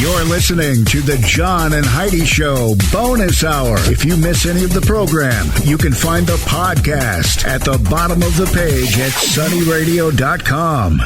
You're listening to the John and Heidi Show Bonus Hour. If you miss any of the program, you can find the podcast at the bottom of the page at sunnyradio.com.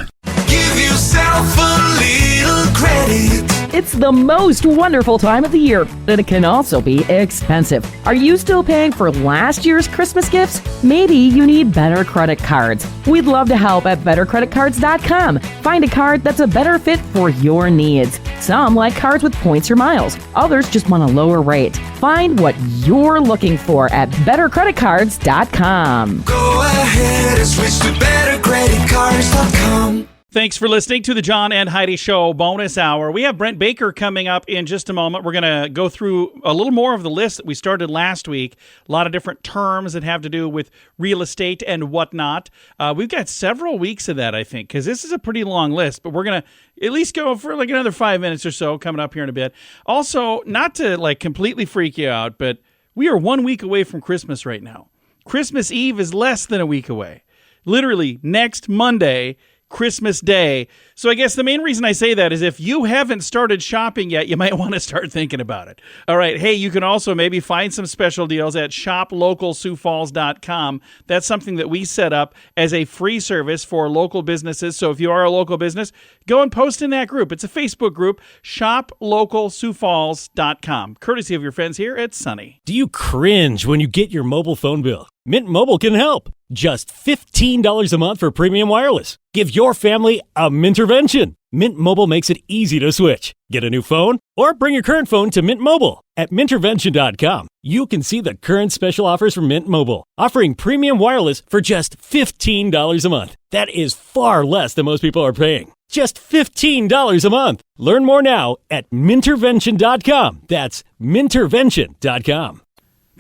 Give yourself a little credit. It's the most wonderful time of the year, but it can also be expensive. Are you still paying for last year's Christmas gifts? Maybe you need better credit cards. We'd love to help at bettercreditcards.com. Find a card that's a better fit for your needs. Some like cards with points or miles. Others just want a lower rate. Find what you're looking for at bettercreditcards.com. Go ahead and switch to bettercreditcards.com. Thanks for listening to the John and Heidi Show Bonus Hour. We have Brent Baker coming up in just a moment. We're going to go through a little more of the list that we started last week. A lot of different terms that have to do with real estate and whatnot. We've got several weeks of that, I think, because this is a pretty long list, but we're going to at least go for like another 5 minutes or so coming up here in a bit. Also, not to like completely freak you out, but we are 1 week away from Christmas right now. Christmas Eve is less than a week away. Literally next Monday, Christmas Day. So I guess the main reason I say that is if you haven't started shopping yet, you might want to start thinking about it. All right. Hey, you can also maybe find some special deals at shoplocalsiouxfalls.com. That's something that we set up as a free service for local businesses. So if you are a local business, go and post in that group. It's a Facebook group, shoplocalsiouxfalls.com, courtesy of your friends here at Sunny. Do you cringe when you get your mobile phone bill? Mint Mobile can help. Just $15 a month for premium wireless. Give your family a Mintervention. Mint Mobile makes it easy to switch. Get a new phone or bring your current phone to Mint Mobile. At Mintervention.com, you can see the current special offers from Mint Mobile, offering premium wireless for just $15 a month. That is far less than most people are paying. Just $15 a month. Learn more now at Mintervention.com. That's Mintervention.com.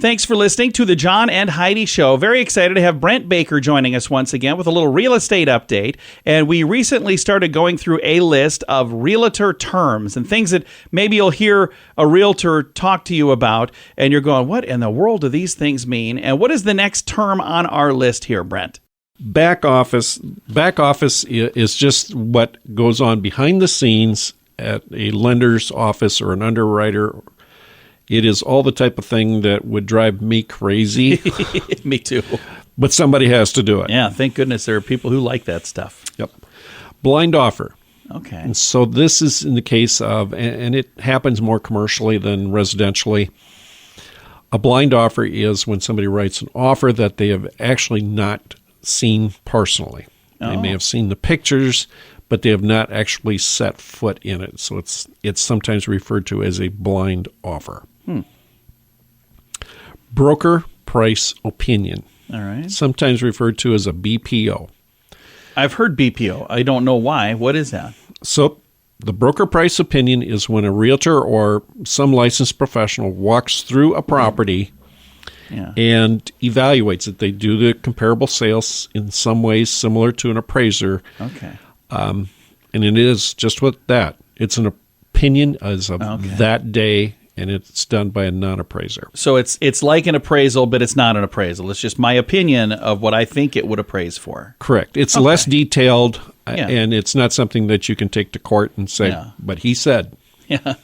Thanks for listening to the John and Heidi Show. Very excited to have Brent Baker joining us once again with a little real estate update. And we recently started going through a list of realtor terms and things that maybe you'll hear a realtor talk to you about, and you're going, what in the world do these things mean? And what is the next term on our list here, Brent? Back office is just what goes on behind the scenes at a lender's office or an underwriter. It is all the type of thing that would drive me crazy. Me too. But somebody has to do it. Yeah, thank goodness there are people who like that stuff. Yep. Blind offer. Okay. And so this is in the case of, and it happens more commercially than residentially, a blind offer is when somebody writes an offer that they have actually not seen personally. They may have seen the pictures, but they have not actually set foot in it. So it's sometimes referred to as a blind offer. Broker price opinion. All right. Sometimes referred to as a BPO. I've heard BPO. I don't know why. What is that? So the broker price opinion is when a realtor or some licensed professional walks through a property and evaluates it. They do the comparable sales in some ways similar to an appraiser. Okay. And it is just what that. It's an opinion as of that day, and it's done by a non-appraiser. So it's like an appraisal, but it's not an appraisal. It's just my opinion of what I think it would appraise for. Correct. It's less detailed, and it's not something that you can take to court and say, but he said. Yeah.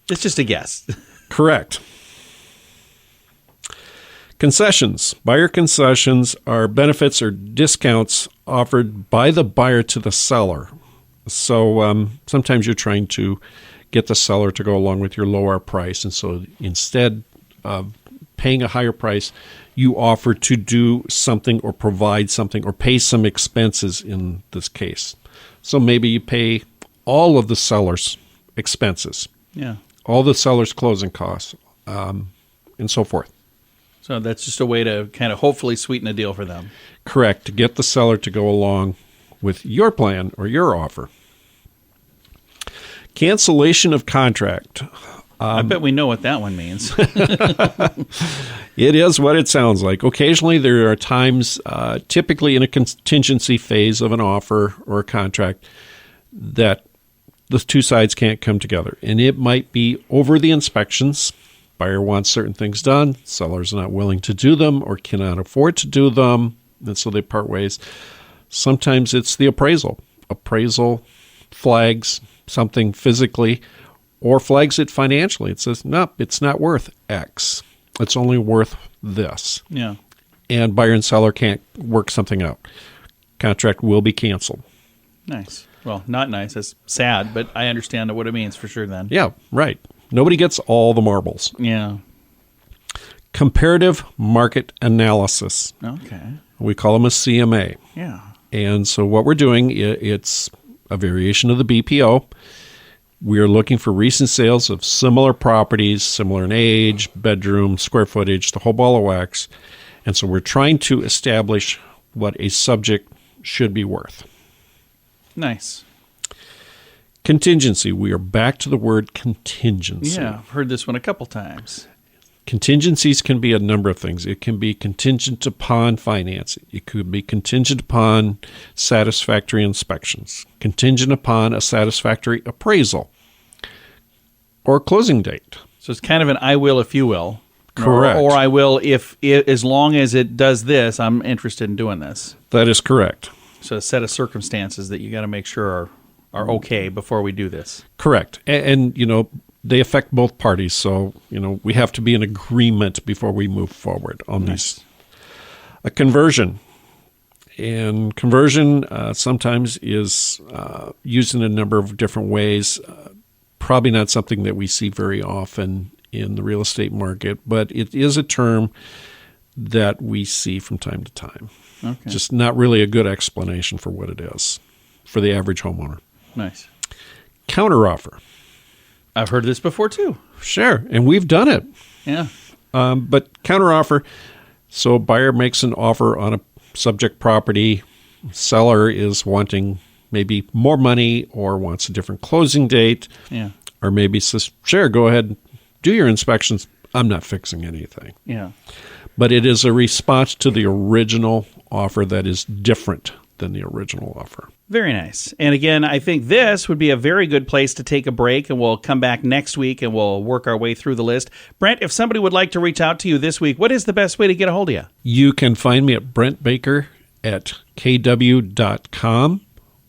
It's just a guess. Correct. Concessions. Buyer concessions are benefits or discounts offered by the buyer to the seller. So sometimes you're trying to get the seller to go along with your lower price. And so instead of paying a higher price, you offer to do something or provide something or pay some expenses in this case. So maybe you pay all of the seller's expenses, all the seller's closing costs, and so forth. So that's just a way to kind of hopefully sweeten a deal for them. Correct, to get the seller to go along with your plan or your offer. Cancellation of contract. I bet we know what that one means. It is what it sounds like. Occasionally there are times, typically in a contingency phase of an offer or a contract, that the two sides can't come together. And it might be over the inspections. Buyer wants certain things done. Seller's not willing to do them or cannot afford to do them. And so they part ways. Sometimes it's the appraisal. Appraisal flags something physically or flags it financially. It says, nope, it's not worth X. It's only worth this. Yeah. And buyer and seller can't work something out. Contract will be canceled. Nice. Well, not nice. It's sad, but I understand what it means for sure then. Yeah, right. Nobody gets all the marbles. Yeah. Comparative market analysis. Okay. We call them a CMA. Yeah. And so what we're doing, it's a variation of the BPO. We are looking for recent sales of similar properties, similar in age, bedroom, square footage, the whole ball of wax. And so we're trying to establish what a subject should be worth. Nice. Contingency. We are back to the word contingency. Yeah, I've heard this one a couple times. Contingencies can be a number of things. It can be contingent upon financing. It could be contingent upon satisfactory inspections, contingent upon a satisfactory appraisal, or closing date. So it's kind of an I will if you will. Correct. Or I will if as long as it does this, I'm interested in doing this. That is correct. So a set of circumstances that you got to make sure are okay before we do this. Correct. And you know, they affect both parties. So, you know, we have to be in agreement before we move forward on these. A conversion. And conversion sometimes is used in a number of different ways. Probably not something that we see very often in the real estate market, but it is a term that we see from time to time. Okay. Just not really a good explanation for what it is for the average homeowner. Nice. Counteroffer. I've heard this before too. Sure, and we've done it. Yeah. But counteroffer, so a buyer makes an offer on a subject property. Seller is wanting maybe more money or wants a different closing date. Yeah. Or maybe says, sure, go ahead, do your inspections. I'm not fixing anything. Yeah. But it is a response to the original offer that is different than the original offer. Very nice. And again, I think this would be a very good place to take a break, and we'll come back next week and we'll work our way through the list. Brent, if somebody would like to reach out to you this week, what is the best way to get a hold of you? You can find me at Brent Baker at kw.com,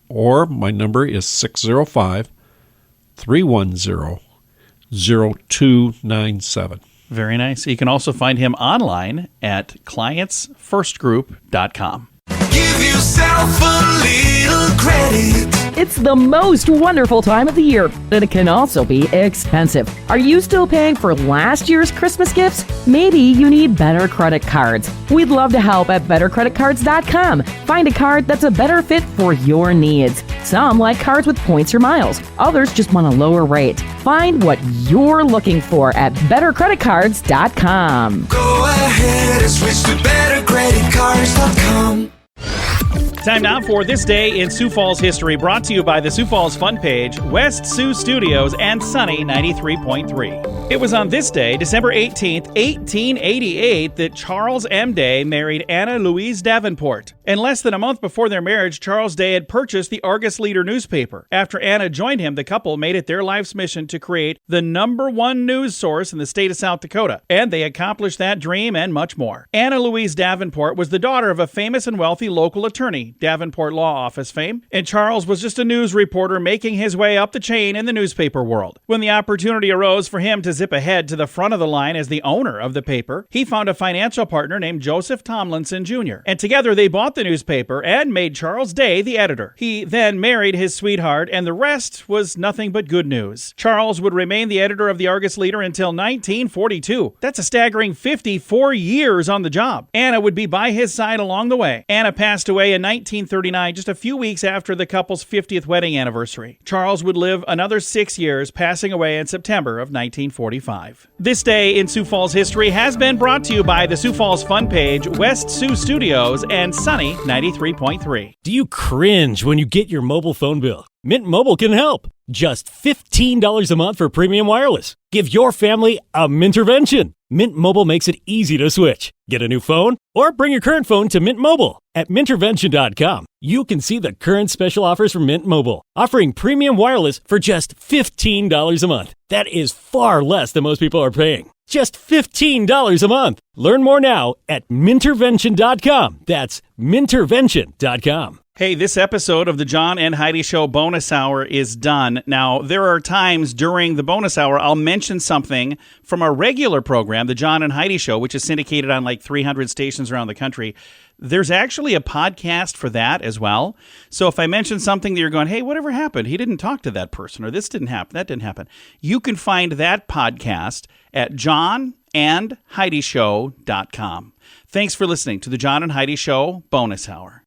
or my number is 605-310-0297. Very nice. You can also find him online at clientsfirstgroup.com. Give yourself a little credit. It's the most wonderful time of the year, but it can also be expensive. Are you still paying for last year's Christmas gifts? Maybe you need better credit cards. We'd love to help at bettercreditcards.com. Find a card that's a better fit for your needs. Some like cards with points or miles. Others just want a lower rate. Find what you're looking for at bettercreditcards.com. Go ahead and switch to bettercreditcards.com. Time now for This Day in Sioux Falls History, brought to you by the Sioux Falls Fun Page, West Sioux Studios, and Sunny 93.3. It was on this day, December 18th, 1888, that Charles M. Day married Anna Louise Davenport. And less than a month before their marriage, Charles Day had purchased the Argus Leader newspaper. After Anna joined him, the couple made it their life's mission to create the #1 news source in the state of South Dakota. And they accomplished that dream and much more. Anna Louise Davenport was the daughter of a famous and wealthy local attorney, Davenport Law Office fame, and Charles was just a news reporter making his way up the chain in the newspaper world. When the opportunity arose for him to zip ahead to the front of the line as the owner of the paper, he found a financial partner named Joseph Tomlinson Jr., and together they bought the newspaper and made Charles Day the editor. He then married his sweetheart, and the rest was nothing but good news. Charles would remain the editor of the Argus Leader until 1942. That's a staggering 54 years on the job. Anna would be by his side along the way. Anna passed away in 1939, just a few weeks after the couple's 50th wedding anniversary. Charles would live another 6 years, passing away in September of 1945. This Day in Sioux Falls History has been brought to you by the Sioux Falls Fun Page, West Sioux Studios, and Sunny 93.3. Do you cringe when you get your mobile phone bill? Mint Mobile can help. Just $15 a month for premium wireless. Give your family a Mintervention. Mint Mobile makes it easy to switch. Get a new phone or bring your current phone to Mint Mobile. At Mintervention.com, you can see the current special offers from Mint Mobile, offering premium wireless for just $15 a month. That is far less than most people are paying. Just $15 a month. Learn more now at mintervention.com. That's mintervention.com. Hey, this episode of the John and Heidi Show bonus hour is done. Now, there are times during the bonus hour I'll mention something from our regular program, the John and Heidi Show, which is syndicated on like 300 stations around the country. There's actually a podcast for that as well. So if I mention something that you're going, hey, whatever happened? He didn't talk to that person, or this didn't happen, that didn't happen. You can find that podcast at JohnAndHeidiShow.com. Thanks for listening to the John and Heidi Show bonus hour.